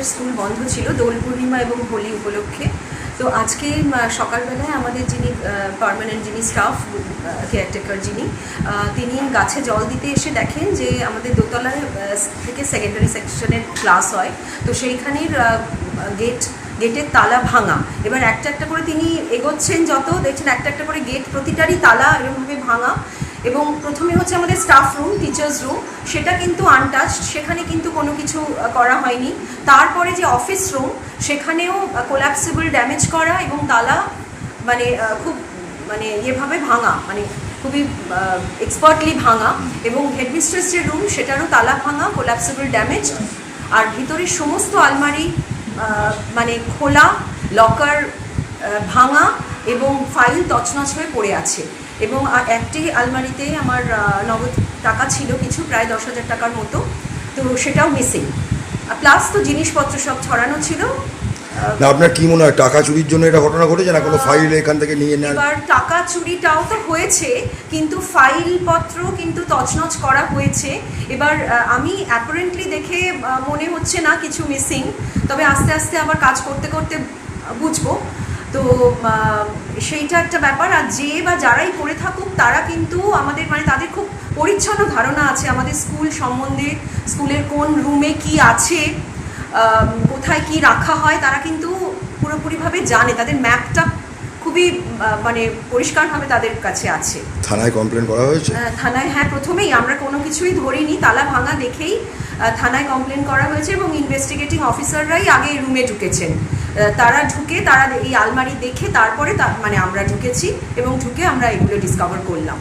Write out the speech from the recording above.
আমাদের স্কুল বন্ধ ছিল দোল পূর্ণিমা এবং হোলি উপলক্ষে। তো আজকে সকালবেলায় আমাদের যিনি পার্মানেন্ট যিনি স্টাফ কেয়ারটেকার তিনি গাছে জল দিতে এসে দেখেন যে আমাদের দোতলায় থেকে সেকেন্ডারি সেকশনের ক্লাস হয়। তো সেইখানের গেটের তালা ভাঙা। এবার একটা একটা করে তিনি এগোচ্ছেন, যত দেখছেন একটা একটা করে গেট প্রতিটারই তালা এরকমভাবে ভাঙা। এবং প্রথমে হচ্ছে আমাদের স্টাফ রুম, টিচার্স রুম, সেটা কিন্তু আনটাচড, সেখানে কিন্তু কোনো কিছু করা হয়নি। তারপরে যে অফিস রুম, সেখানেও কোল্যাপসিবল ড্যামেজ করা এবং তালা খুব এভাবে ভাঙা, খুবই এক্সপার্টলি ভাঙা। এবং হেডমিস্ট্রেস যে রুম, সেটারও তালা ভাঙা, কোল্যাপসিবল ড্যামেজ। আর ভিতরের সমস্ত আলমারি খোলা, লকার ভাঙা এবং ফাইল তছনছ হয়ে পড়ে আছে। এবং একটি আলমারিতে আমার নগদ টাকা ছিল কিছু, প্রায় 10,000 টাকার মতো, তো সেটাও মিসিং। প্লাস তো জিনিসপত্র সব ছড়ানো ছিল। না, আপনার কি মনে হয় টাকা চুরির জন্য এটা ঘটনা ঘটেছে না কোনো ফাইল এখান থেকে নিয়ে নেন? এবার টাকা চুরিটাও তো হয়েছে, কিন্তু ফাইলপত্র কিন্তু তছনছ করা হয়েছে। এবার আমি অ্যাপারেন্টলি দেখে মনে হচ্ছে না কিছু মিসিং, তবে আস্তে আস্তে আবার কাজ করতে করতে বুঝবো। তো সেইটা একটা ব্যাপার। আর যে বা যারাই করে থাকুক, তারা কিন্তু আমাদের তাদের খুব পরিচ্ছন্ন ধারণা আছে আমাদের স্কুল সম্বন্ধে, স্কুলের কোন রুমে কি আছে, কোথায় কি রাখা হয়, তারা কিন্তু পুরোপুরিভাবে জানে। তাদের ম্যাপটা খুবই পরিষ্কারভাবে তাদের কাছে আছে। থানায় কমপ্লেন করা হয়েছে? থানায়, হ্যাঁ, প্রথমেই আমরা কোনো কিছুই ধরিনি, তালা ভাঙা দেখেই থানায় কমপ্লেন করা হয়েছে। এবং ইনভেস্টিগেটিং অফিসাররাই আগে রুমে ঢুকেছেন। তারা এই আলমারি দেখে তারপরে আমরা ঢুকেছি এবং ঢুকে আমরা এগুলো ডিসকভার করলাম।